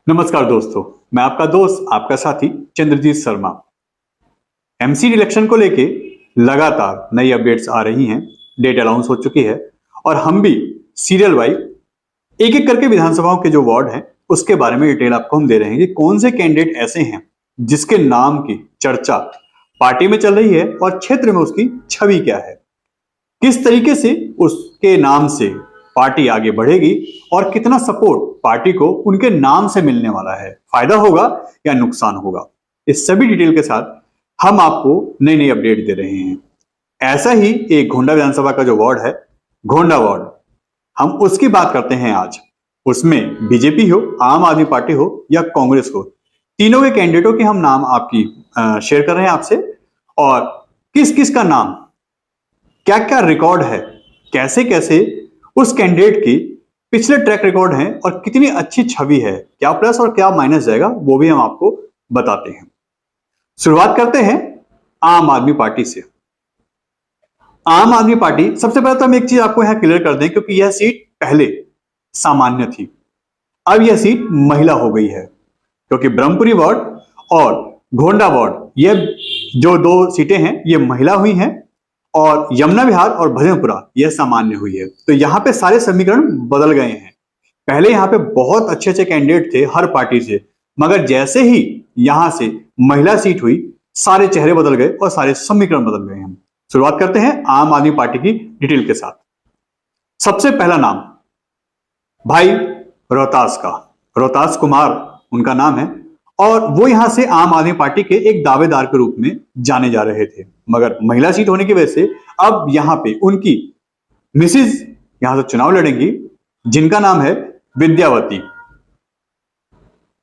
नमस्कार दोस्तों, मैं आपका दोस्त आपका साथी चंद्रजीत शर्मा। एमसी इलेक्शन को लेके लगातार नई अपडेट्स आ रही हैं, डेट अनाउंस हो चुकी है और हम भी सीरियल वाइज एक एक करके विधानसभाओं के जो वार्ड हैं उसके बारे में डिटेल आपको हम दे रहे हैं कि कौन से कैंडिडेट ऐसे हैं जिसके नाम की चर्चा पार्टी में चल रही है और क्षेत्र में उसकी छवि क्या है, किस तरीके से उसके नाम से पार्टी आगे बढ़ेगी और कितना सपोर्ट पार्टी को उनके नाम से मिलने वाला है, फायदा होगा या नुकसान होगा। इस सभी डिटेल के साथ हम आपको नई नई अपडेट दे रहे हैं। ऐसा ही एक गोंडा विधानसभा का जो वार्ड है, गोंडा वार्ड, हम उसकी बात करते हैं आज। उसमें बीजेपी हो, आम आदमी पार्टी हो या कांग्रेस हो, तीनों के कैंडिडेटों के हम नाम आपकी शेयर कर रहे हैं आपसे, और किस किस का नाम, क्या क्या रिकॉर्ड है, कैसे कैसे उस कैंडिडेट की पिछले ट्रैक रिकॉर्ड हैं और कितनी अच्छी छवि है, क्या प्लस और क्या माइनस जाएगा वो भी हम आपको बताते हैं। शुरुआत करते हैं आम आदमी पार्टी से। आम आदमी पार्टी, सबसे पहले तो हम एक चीज आपको यहां क्लियर कर दें, क्योंकि यह सीट पहले सामान्य थी, अब यह सीट महिला हो गई है, क्योंकि ब्रह्मपुरी वार्ड और गोंडा वार्ड, यह जो दो सीटें हैं ये महिला हुई हैं और यमुना विहार और भजनपुरा यह सामान्य हुई है। तो यहां पे सारे समीकरण बदल गए हैं। पहले यहां पे बहुत अच्छे अच्छे कैंडिडेट थे हर पार्टी से, मगर जैसे ही यहां से महिला सीट हुई सारे चेहरे बदल गए और सारे समीकरण बदल गए हैं। शुरुआत करते हैं आम आदमी पार्टी की डिटेल के साथ। सबसे पहला नाम भाई रोहतास का, रोहतास कुमार उनका नाम है और वो यहां से आम आदमी पार्टी के एक दावेदार के रूप में जाने जा रहे थे, मगर महिला सीट होने की वजह से अब यहां पे उनकी मिसेज यहां से चुनाव लड़ेंगी, जिनका नाम है विद्यावती।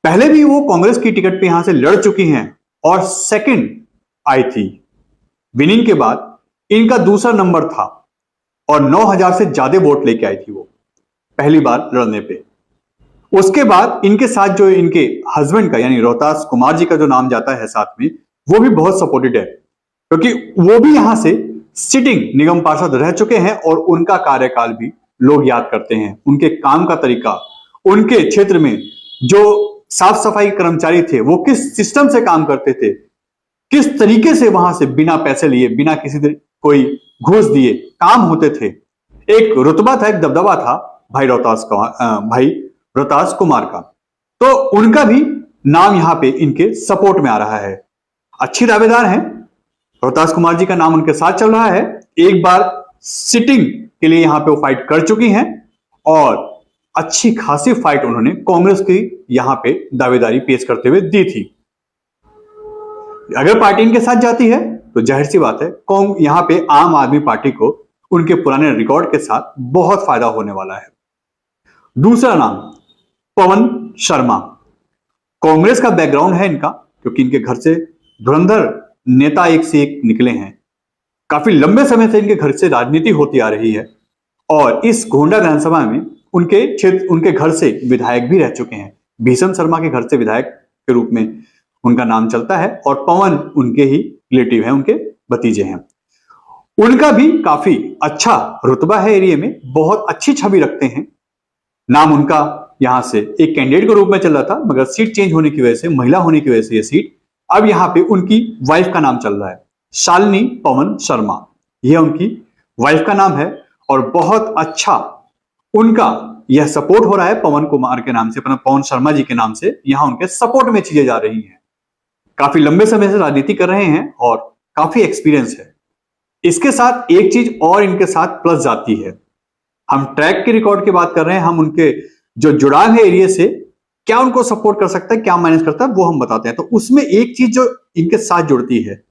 पहले भी वो कांग्रेस की टिकट पे यहां से लड़ चुकी हैं और सेकंड आई थी। विनिंग के बाद इनका दूसरा नंबर था और 9,000 से ज्यादा वोट लेके आई थी वो पहली बार लड़ने पे। उसके बाद इनके साथ जो इनके हस्बैंड का यानी रोहतास कुमार जी का जो नाम जाता है साथ में, वो भी बहुत सपोर्टेड है, क्योंकि वो भी यहां से सिटिंग निगम पार्षद रह चुके हैं और उनका कार्यकाल भी लोग याद करते हैं। उनके काम का तरीका, उनके क्षेत्र में जो साफ सफाई कर्मचारी थे वो किस सिस्टम से काम करते थे, किस तरीके से वहां से बिना पैसे लिए, बिना किसी कोई घूस दिए काम होते थे। एक रुतबा था, एक दबदबा था भाई रोहतास कुमार का। तो उनका भी नाम यहां पे इनके सपोर्ट में आ रहा है। अच्छी दावेदार हैं, रोहतास कुमार जी का नाम उनके साथ चल रहा है। एक बार सिटिंग के लिए यहां पे वो फाइट कर चुकी हैं और अच्छी खासी फाइट उन्होंने कांग्रेस की यहां पे दावेदारी पेश करते हुए दी थी। अगर पार्टी इनके साथ जाती है तो जाहिर सी बात है यहां पे आम आदमी पार्टी को उनके पुराने रिकॉर्ड के साथ बहुत फायदा होने वाला है। दूसरा नाम पवन शर्मा। कांग्रेस का बैकग्राउंड है इनका, क्योंकि इनके घर से धुरंधर नेता एक से एक निकले हैं। काफी लंबे समय से इनके घर से राजनीति होती आ रही है और इस गोंडा विधानसभा में उनके क्षेत्र, उनके घर से विधायक भी रह चुके हैं। भीषम शर्मा के घर से विधायक के रूप में उनका नाम चलता है और पवन उनके ही रिलेटिव हैं, उनके भतीजे हैं। उनका भी काफी अच्छा रुतबा है एरिया में, बहुत अच्छी छवि रखते हैं। नाम उनका यहां से एक कैंडिडेट के रूप में चल रहा था, मगर सीट चेंज होने की वजह से, महिला होने की वजह से ये सीट अब यहां पे उनकी वाइफ का नाम चल रहा है, शालिनी पवन शर्मा। यह उनकी वाइफ का नाम है और बहुत अच्छा उनका यह सपोर्ट हो रहा है पवन कुमार के नाम से, पवन शर्मा जी के नाम से। यहां उनके सपोर्ट में चीजें जा रही हैं। काफी लंबे समय से राजनीति कर रहे हैं और काफी एक्सपीरियंस है। इसके साथ एक चीज और इनके साथ प्लस जाती है। हम ट्रैक के रिकॉर्ड की बात कर रहे हैं, हम उनके जो जुड़ाव है एरिया से, क्या उनको सपोर्ट कर सकता है, क्या माइनस करता है, वो हम बताते हैं। तो उसमें एक चीज जो इनके साथ जुड़ती है,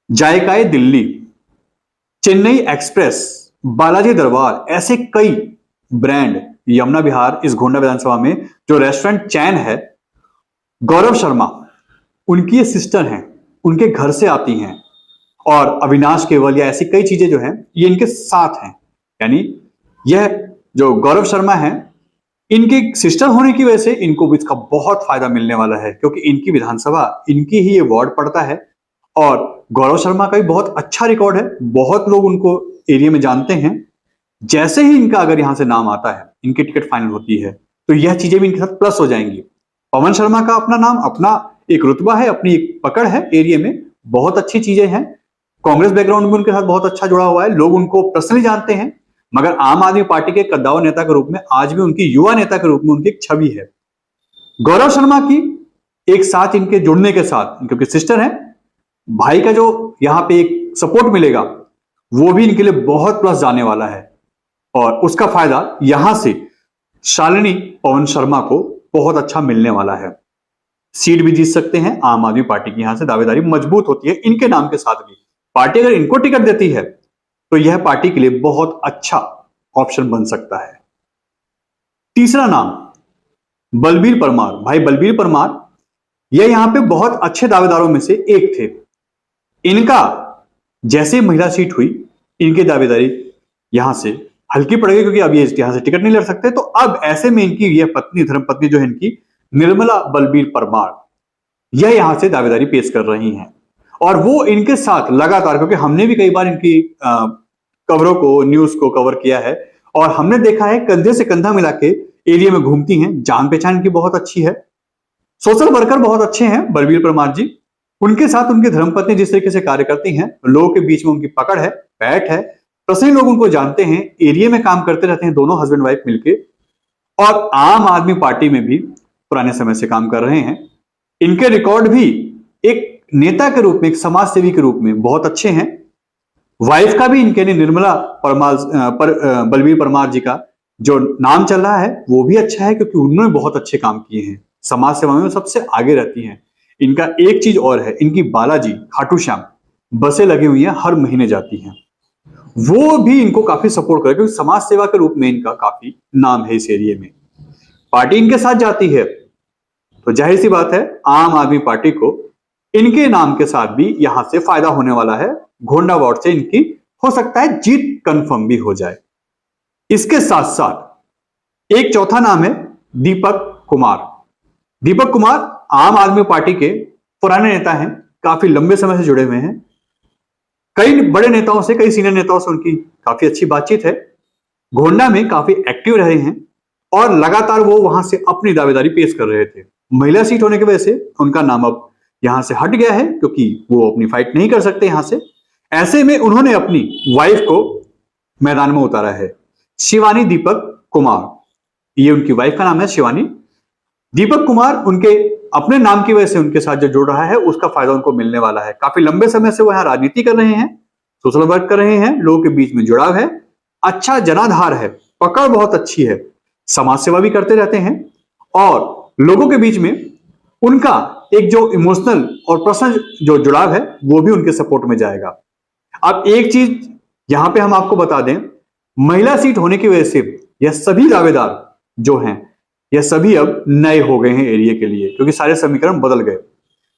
जायकाए दिल्ली, चेन्नई एक्सप्रेस, बालाजी दरबार, ऐसे कई ब्रांड यमुना विहार इस गोंडा विधानसभा में जो रेस्टोरेंट चैन है, गौरव शर्मा उनकी ये सिस्टर हैं, उनके घर से आती हैं। और अविनाश केवल या ऐसी कई चीजें जो हैं ये इनके साथ हैं। यानी यह जो गौरव शर्मा हैं, इनके सिस्टर होने की वजह से इनको भी इसका बहुत फायदा मिलने वाला है, क्योंकि इनकी विधानसभा, इनकी ही ये वार्ड पड़ता है। और गौरव शर्मा का भी बहुत अच्छा रिकॉर्ड है, बहुत लोग उनको एरिया में जानते हैं। जैसे ही इनका अगर यहां से नाम आता है, इनकी टिकट फाइनल होती है, तो यह चीजें भी इनके साथ प्लस हो जाएंगी। पवन शर्मा का अपना नाम, अपना एक रुतबा है, अपनी एक पकड़ है एरिया में, बहुत अच्छी चीजें हैं। कांग्रेस बैकग्राउंड में उनके साथ बहुत अच्छा जुड़ा हुआ है, लोग उनको पर्सनली जानते हैं। मगर आम आदमी पार्टी के कद्दावर नेता के रूप में आज भी उनकी, युवा नेता के रूप में उनकी एक छवि है। गौरव शर्मा की एक साथ इनके जुड़ने के साथ, क्योंकि सिस्टर है, भाई का जो यहाँ पे एक सपोर्ट मिलेगा वो भी इनके लिए बहुत प्लस जाने वाला है। और उसका फायदा यहां से शालिनी पवन शर्मा को बहुत अच्छा मिलने वाला है। सीट भी जीत सकते हैं आम आदमी पार्टी की, यहां से दावेदारी मजबूत होती है इनके नाम के साथ भी। पार्टी अगर इनको टिकट देती है तो यह पार्टी के लिए बहुत अच्छा ऑप्शन बन सकता है। तीसरा नाम बलबीर परमार। भाई बलबीर परमार यह यहां पे बहुत अच्छे दावेदारों में से एक थे। इनका जैसे महिला सीट हुई, इनकी दावेदारी यहां से हल्की पड़ गई, क्योंकि अब ये यहां से टिकट नहीं लड़ सकते। तो अब ऐसे में इनकी यह पत्नी, धर्मपत्नी जो है इनकी, निर्मला बलबीर परमार, यह यहां से दावेदारी पेश कर रही हैं। और वो इनके साथ लगातार, क्योंकि हमने भी कई बार इनकी खबरों को, न्यूज को कवर किया है और हमने देखा है कंधे से कंधा मिला के एरिया में घूमती हैं। जान पहचान इनकी बहुत अच्छी है, सोशल वर्कर बहुत अच्छे हैं बलबीर परमार जी। उनके साथ उनकी धर्मपत्नी जिस तरीके से कार्य करती हैं, लोगों के बीच में उनकी पकड़ है, पैठ है, पर्सनली लोग उनको जानते हैं, एरिया में काम करते रहते हैं दोनों हस्बैंड वाइफ मिलके, और आम आदमी पार्टी में भी पुराने समय से काम कर रहे हैं। इनके रिकॉर्ड भी एक नेता के रूप में, एक समाज सेवी के रूप में बहुत अच्छे हैं। वाइफ का भी इनके, निर्मला परमार बलबीर परमार जी का जो नाम चल रहा है वो भी अच्छा है, क्योंकि उन्होंने बहुत अच्छे काम किए हैं, समाज सेवा में सबसे आगे रहती हैं। इनका एक चीज और है, इनकी बालाजी खाटू श्याम बसें लगी हुई हैं, हर महीने जाती हैं, वो भी इनको काफी सपोर्ट करे, क्योंकि समाज सेवा के रूप में इनका काफी नाम है इस एरिया में। पार्टी इनके साथ जाती है तो जाहिर सी बात है आम आदमी पार्टी को इनके नाम के साथ भी यहां से फायदा होने वाला है। घोंडा वार्ड से इनकी हो सकता है जीत कंफर्म भी हो जाए। इसके साथ साथ एक चौथा नाम है दीपक कुमार। दीपक कुमार आम आदमी पार्टी के पुराने नेता हैं, काफी लंबे समय से जुड़े हुए हैं, कई बड़े नेताओं से, कई सीनियर नेताओं से उनकी काफी अच्छी बातचीत है, घोंडा में काफी एक्टिव रहे हैं और लगातार वो वहां से अपनी दावेदारी पेश कर रहे थे। महिला सीट होने की वजह से उनका नाम अब यहां से हट गया है, क्योंकि वो अपनी फाइट नहीं कर सकते यहां से। ऐसे में उन्होंने अपनी वाइफ को मैदान में उतारा है, शिवानी दीपक कुमार, ये उनकी वाइफ का नाम है शिवानी। दीपक कुमार उनके अपने नाम की वजह से उनके साथ जो जुड़ रहा है उसका फायदा उनको मिलने वाला है। काफी लंबे समय से वो यहाँ राजनीति कर रहे हैं, सोशल वर्क कर रहे हैं, लोगों के बीच में जुड़ाव है, अच्छा जनाधार है, पकड़ बहुत अच्छी है, समाज सेवा भी करते रहते हैं और लोगों के बीच में उनका एक जो इमोशनल और पर्सनल जो जुड़ाव है वो भी उनके सपोर्ट में जाएगा। अब एक चीज यहां पे हम आपको बता दें, महिला सीट होने की वजह से यह सभी दावेदार जो हैं यह सभी अब नए हो गए हैं एरिया के लिए, क्योंकि सारे समीकरण बदल गए।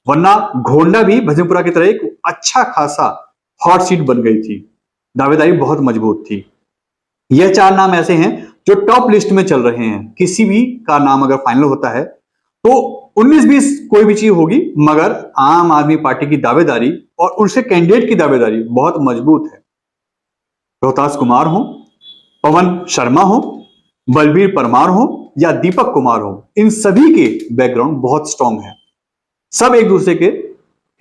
वरना घोंडा भी भजनपुरा की तरह एक अच्छा खासा हॉट सीट बन गई थी, दावेदारी बहुत मजबूत थी। यह चार नाम ऐसे हैं जो टॉप लिस्ट में चल रहे हैं। किसी भी का नाम अगर फाइनल होता है तो 19-20 कोई भी चीज होगी, मगर आम आदमी पार्टी की दावेदारी और उनसे कैंडिडेट की दावेदारी बहुत मजबूत है। रोहतास कुमार हो, पवन शर्मा हो, बलबीर परमार हो या दीपक कुमार हो, इन सभी के बैकग्राउंड बहुत स्ट्रांग है। सब एक दूसरे के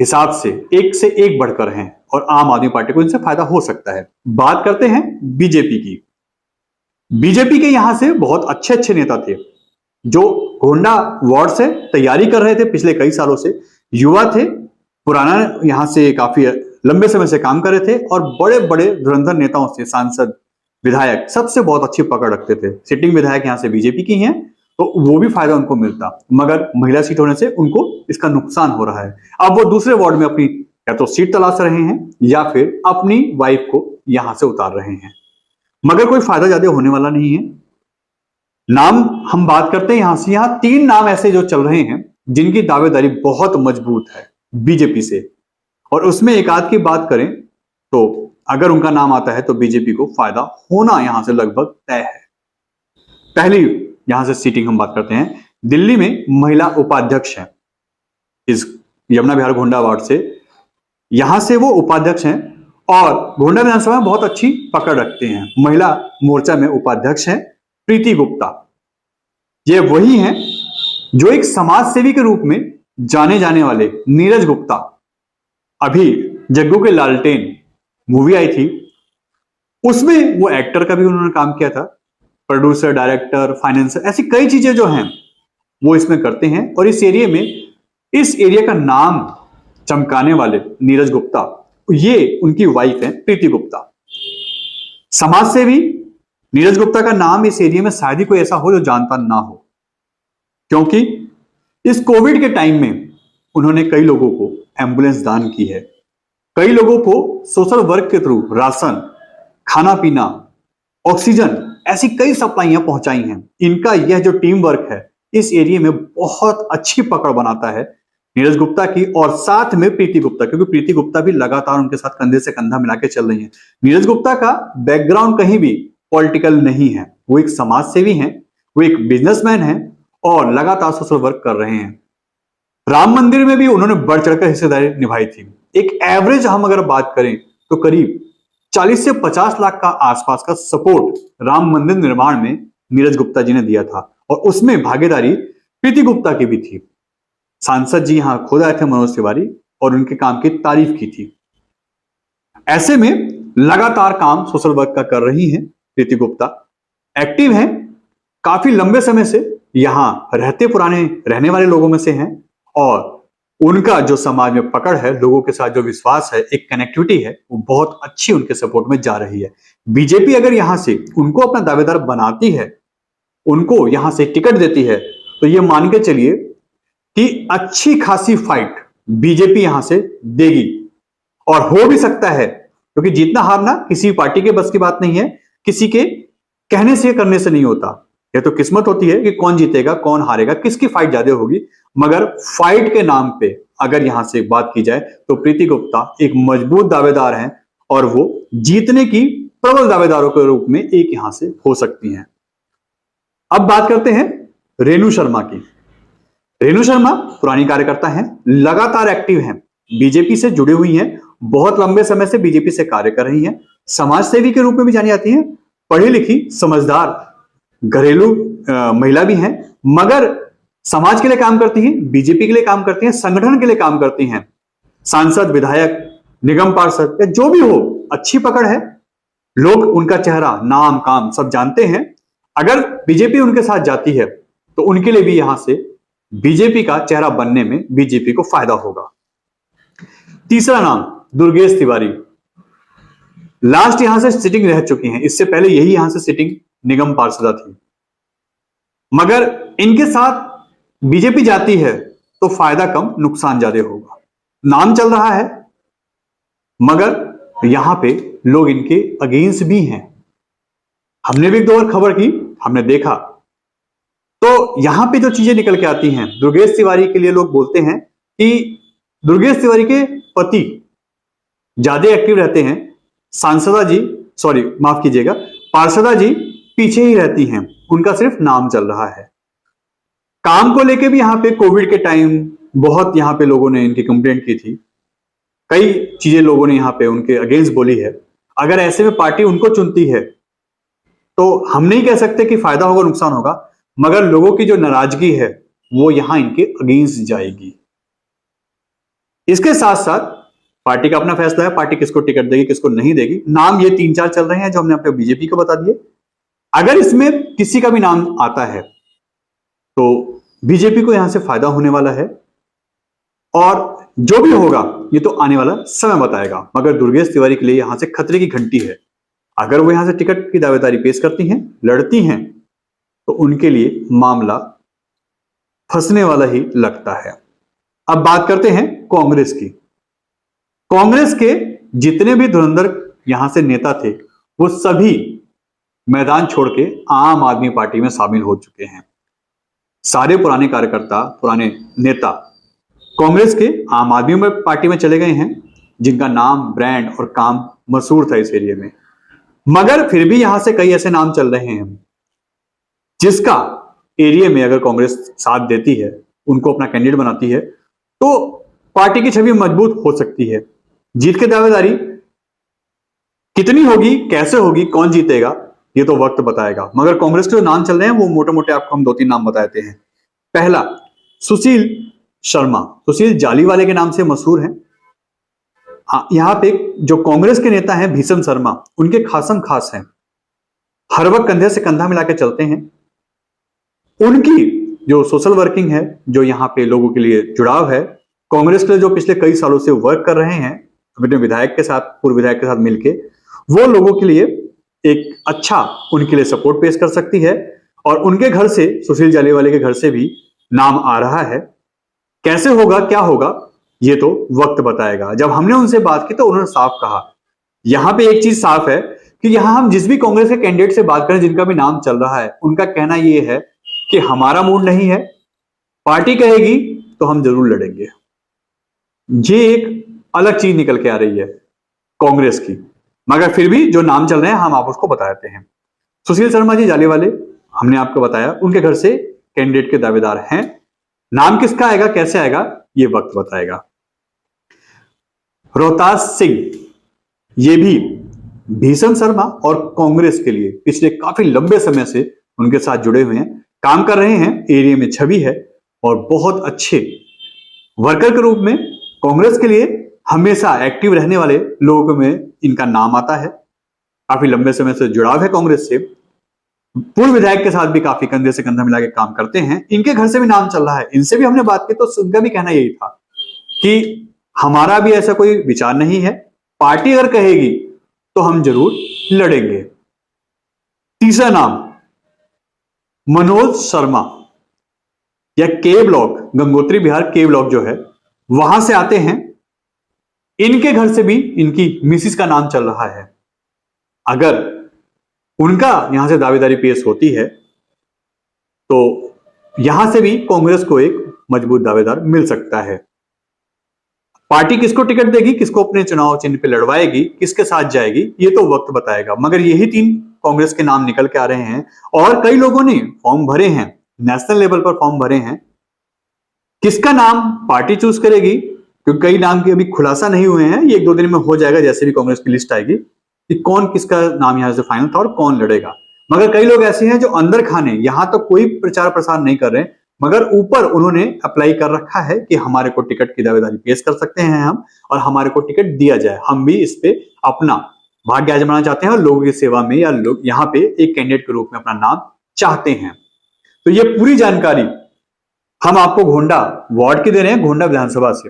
हिसाब से एक बढ़कर हैं और आम आदमी पार्टी को इनसे फायदा हो सकता है। बात करते हैं बीजेपी की। बीजेपी के यहां से बहुत अच्छे अच्छे नेता थे जो घोंडा वार्ड से तैयारी कर रहे थे पिछले कई सालों से, युवा थे, पुराना यहां से काफी लंबे समय से काम कर रहे थे और बड़े बड़े धुरंधर नेताओं से, सांसद, विधायक, सबसे बहुत अच्छी पकड़ रखते थे। सिटिंग विधायक यहां से बीजेपी की हैं तो वो भी फायदा उनको मिलता, मगर महिला सीट होने से उनको इसका नुकसान हो रहा है। अब वो दूसरे वार्ड में अपनी या तो सीट तलाश रहे हैं या फिर अपनी वाइफ को यहां से उतार रहे हैं, मगर कोई फायदा ज्यादा होने वाला नहीं है। नाम हम बात करते हैं यहां से, यहां 3 नाम ऐसे जो चल रहे हैं जिनकी दावेदारी बहुत मजबूत है बीजेपी से, और उसमें एक आध की बात करें तो अगर उनका नाम आता है तो बीजेपी को फायदा होना यहां से लगभग तय है। पहली यहां से सीटिंग हम बात करते हैं, दिल्ली में महिला उपाध्यक्ष हैं, इस यमुना विहार घोंडा वार्ड से, यहां से वो उपाध्यक्ष हैं और घोंडा विधानसभा में बहुत अच्छी पकड़ रखते हैं। महिला मोर्चा में उपाध्यक्ष हैं प्रीति गुप्ता। ये वही हैं जो एक समाज सेवी के रूप में जाने जाने वाले नीरज गुप्ता, अभी जग्गू के लालटेन मूवी आई थी, उसमें वो एक्टर का भी उन्होंने काम किया था, प्रोड्यूसर, डायरेक्टर, फाइनेंसर, ऐसी कई चीजें जो हैं वो इसमें करते हैं। और इस एरिया में, इस एरिया का नाम चमकाने वाले नीरज गुप्ता, ये उनकी वाइफ है प्रीति गुप्ता। समाज सेवी नीरज गुप्ता का नाम इस एरिया में शायद ही कोई ऐसा हो जो जानता ना हो, क्योंकि इस कोविड के टाइम में उन्होंने कई लोगों को एम्बुलेंस दान की है, कई लोगों को सोशल वर्क के थ्रू राशन, खाना पीना, ऑक्सीजन, ऐसी कई सप्लाइयां पहुंचाई हैं। इनका यह जो टीम वर्क है इस एरिया में बहुत अच्छी पकड़ बनाता है नीरज गुप्ता की, और साथ में प्रीति गुप्ता, क्योंकि प्रीति गुप्ता भी लगातार उनके साथ कंधे से कंधा मिला के चल रही है। नीरज गुप्ता का बैकग्राउंड कहीं भी पॉलिटिकल नहीं है, वो एक समाज सेवी हैं, वो एक बिजनेसमैन हैं और लगातार सोशल वर्क कर रहे हैं। राम मंदिर में भी उन्होंने बढ़ चढ़कर हिस्सेदारी निभाई थी। एक एवरेज हम अगर बात करें तो करीब 40 से 50 लाख का आसपास का सपोर्ट राम मंदिर निर्माण में नीरज गुप्ता जी ने दिया था, और उसमें भागीदारी प्रीति गुप्ता की भी थी। सांसद जी यहां खुद आए थे, मनोज तिवारी, और उनके काम की तारीफ की थी। ऐसे में लगातार काम सोशल वर्क का कर रही हैं प्रीति गुप्ता, एक्टिव हैं, काफी लंबे समय से यहां रहते पुराने रहने वाले लोगों में से हैं, और उनका जो समाज में पकड़ है, लोगों के साथ जो विश्वास है, एक कनेक्टिविटी है, वो बहुत अच्छी उनके सपोर्ट में जा रही है। बीजेपी अगर यहां से उनको अपना दावेदार बनाती है, उनको यहां से टिकट देती है, तो ये मान के चलिए कि अच्छी खासी फाइट बीजेपी यहां से देगी, और हो भी सकता है, क्योंकि जीतना हारना किसी पार्टी के बस की बात नहीं है, किसी के कहने से करने से नहीं होता। यह तो किस्मत होती है कि कौन जीतेगा कौन हारेगा, किसकी फाइट ज्यादा होगी। मगर फाइट के नाम पे अगर यहां से बात की जाए तो प्रीति गुप्ता एक मजबूत दावेदार हैं, और वो जीतने की प्रबल दावेदारों के रूप में एक यहां से हो सकती हैं। अब बात करते हैं रेणु शर्मा की। रेणु शर्मा पुरानी कार्यकर्ता हैं, लगातार एक्टिव हैं, बीजेपी से जुड़ी हुई हैं, बहुत लंबे समय से बीजेपी से कार्य कर रही हैं, समाज सेवी के रूप में भी जानी जाती हैं, पढ़ी लिखी, समझदार, घरेलू महिला भी हैं, मगर समाज के लिए काम करती हैं, बीजेपी के लिए काम करती हैं, संगठन के लिए काम करती हैं। सांसद, विधायक, निगम पार्षद या जो भी हो, अच्छी पकड़ है, लोग उनका चेहरा, नाम, काम सब जानते हैं। अगर बीजेपी उनके साथ जाती है तो उनके लिए भी यहां से बीजेपी का चेहरा बनने में बीजेपी को फायदा होगा। तीसरा नाम दुर्गेश तिवारी, लास्ट यहां से सिटिंग रह चुकी हैं, इससे पहले यही यहां से सिटिंग निगम पार्षदा थी, मगर इनके साथ बीजेपी जाती है तो फायदा कम नुकसान ज्यादा होगा। नाम चल रहा है, मगर यहां पे लोग इनके अगेंस्ट भी हैं। हमने भी एक दो बार खबर की, हमने देखा, तो यहां पे जो चीजें निकल के आती हैं, दुर्गेश तिवारी के लिए लोग बोलते हैं कि दुर्गेश तिवारी के पति ज्यादा एक्टिव रहते हैं, सांसदा जी, सॉरी माफ कीजिएगा, पार्षदा जी पीछे ही रहती हैं, उनका सिर्फ नाम चल रहा है। काम को लेके भी यहां पे कोविड के टाइम बहुत यहां पे लोगों ने इनकी कंप्लेंट की थी, कई चीजें लोगों ने यहां पे उनके अगेंस्ट बोली है। अगर ऐसे में पार्टी उनको चुनती है तो हम नहीं कह सकते कि फायदा होगा नुकसान होगा, मगर लोगों की जो नाराजगी है वो यहां इनके अगेंस्ट जाएगी। इसके साथ साथ पार्टी का अपना फैसला है, पार्टी किसको टिकट देगी किसको नहीं देगी। नाम ये 3-4 चल रहे हैं जो हमने अपने बीजेपी को बता दिए। अगर इसमें किसी का भी नाम आता है तो बीजेपी को यहां से फायदा होने वाला है, और जो भी होगा ये तो आने वाला समय बताएगा। मगर दुर्गेश तिवारी के लिए यहां से खतरे की घंटी है। अगर वो यहां से टिकट की दावेदारी पेश करती हैं, लड़ती हैं, तो उनके लिए मामला फंसने वाला ही लगता है। अब बात करते हैं कांग्रेस की। कांग्रेस के जितने भी धुरंधर यहां से नेता थे वो सभी मैदान छोड़ के आम आदमी पार्टी में शामिल हो चुके हैं। सारे पुराने कार्यकर्ता, पुराने नेता कांग्रेस के आम आदमी पार्टी में चले गए हैं, जिनका नाम, ब्रांड और काम मशहूर था इस एरिया में। मगर फिर भी यहां से कई ऐसे नाम चल रहे हैं जिसका एरिया में अगर कांग्रेस साथ देती है, उनको अपना कैंडिडेट बनाती है, तो पार्टी की छवि मजबूत हो सकती है। जीत की दावेदारी कितनी होगी, कैसे होगी, कौन जीतेगा, ये तो वक्त बताएगा। मगर कांग्रेस के जो नाम चल रहे हैं वो मोटे मोटे आपको हम 2-3 नाम बताते हैं। पहला, सुशील शर्मा, सुशील जालीवाले के नाम से मशहूर हैं। यहां पे जो कांग्रेस के नेता हैं भीषण शर्मा, उनके खासम खास हैं, हर वक्त कंधे से कंधा मिला के चलते हैं। उनकी जो सोशल वर्किंग है, जो यहाँ पे लोगों के लिए जुड़ाव है, कांग्रेस के लिए जो पिछले कई सालों से वर्क कर रहे हैं अपने विधायक के साथ, पूर्व विधायक के साथ मिलके, वो लोगों के लिए एक अच्छा उनके लिए सपोर्ट पेश कर सकती है। और उनके घर से, सुशील जालीवाले के घर से भी नाम आ रहा है। कैसे होगा, क्या होगा, ये तो वक्त बताएगा। जब हमने उनसे बात की तो उन्होंने साफ कहा, यहां पे एक चीज साफ है कि यहां हम जिस भी कांग्रेस के कैंडिडेट से बात करें, जिनका भी नाम चल रहा है, उनका कहना यह है कि हमारा मूड नहीं है, पार्टी कहेगी तो हम जरूर लड़ेंगे। ये एक अलग चीज निकल के आ रही है कांग्रेस की, मगर फिर भी जो नाम चल रहे हैं हम आप उसको बता देते हैं। सुशील शर्मा जी जालीवाले, हमने आपको बताया, उनके घर से कैंडिडेट के दावेदार हैं। नाम किसका आएगा, कैसे आएगा, ये वक्त बताएगा। रोहतास सिंह, ये भी भीषण शर्मा और कांग्रेस के लिए पिछले काफी लंबे समय से उनके साथ जुड़े हुए हैं, काम कर रहे हैं, एरिया में छवि है और बहुत अच्छे वर्कर के रूप में कांग्रेस के लिए हमेशा एक्टिव रहने वाले लोगों में इनका नाम आता है। काफी लंबे समय से जुड़ाव है कांग्रेस से, पूर्व विधायक के साथ भी काफी कंधे से कंधा मिला के काम करते हैं। इनके घर से भी नाम चल रहा है, इनसे भी हमने बात की तो उनका भी कहना यही था कि हमारा भी ऐसा कोई विचार नहीं है, पार्टी अगर कहेगी तो हम जरूर लड़ेंगे। तीसरा नाम मनोज शर्मा, या के ब्लॉक, गंगोत्री बिहार के ब्लॉक जो है वहां से आते हैं। इनके घर से भी इनकी मिसिस का नाम चल रहा है। अगर उनका यहां से दावेदारी पेश होती है तो यहां से भी कांग्रेस को एक मजबूत दावेदार मिल सकता है। पार्टी किसको टिकट देगी, किसको अपने चुनाव चिन्ह पे लड़वाएगी, किसके साथ जाएगी, ये तो वक्त बताएगा। मगर यही 3 कांग्रेस के नाम निकल के आ रहे हैं और कई लोगों ने फॉर्म भरे हैं, नेशनल लेवल पर फॉर्म भरे हैं। किसका नाम पार्टी चूज करेगी, क्योंकि कई नाम के अभी खुलासा नहीं हुए हैं, ये 1-2 दिन में हो जाएगा जैसे भी कांग्रेस की लिस्ट आएगी कि कौन किसका नाम यहां से फाइनल था और कौन लड़ेगा। मगर कई लोग ऐसे हैं जो अंदर खाने, यहां तो कोई प्रचार प्रसार नहीं कर रहे, मगर ऊपर उन्होंने अप्लाई कर रखा है कि हमारे को टिकट की दावेदारी पेश कर सकते हैं हम, और हमारे को टिकट दिया जाए, हम भी इस पे अपना भाग्य आजमाना चाहते हैं और लोगों की सेवा में या लोग यहाँ पे एक कैंडिडेट के रूप में अपना नाम चाहते हैं। तो ये पूरी जानकारी हम आपको गोंडा वार्ड की दे रहे हैं, गोंडा विधानसभा से।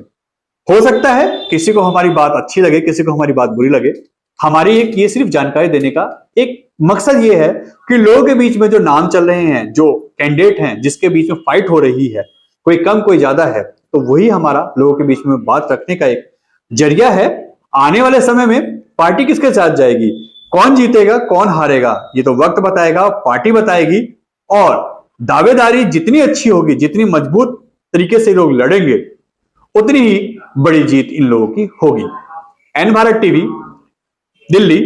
हो सकता है किसी को हमारी बात अच्छी लगे, किसी को हमारी बात बुरी लगे। हमारी एक ये सिर्फ जानकारी देने का एक मकसद ये है कि लोगों के बीच में जो नाम चल रहे हैं, जो कैंडिडेट हैं, जिसके बीच में फाइट हो रही है, कोई कम कोई ज्यादा है, तो वही हमारा लोगों के बीच में बात रखने का एक जरिया है। आने वाले समय में पार्टी किसके साथ जाएगी, कौन जीतेगा कौन हारेगा, ये तो वक्त बताएगा, पार्टी बताएगी। और दावेदारी जितनी अच्छी होगी, जितनी मजबूत तरीके से लोग लड़ेंगे, उतनी ही बड़ी जीत इन लोगों की होगी। एन भारत टीवी, दिल्ली।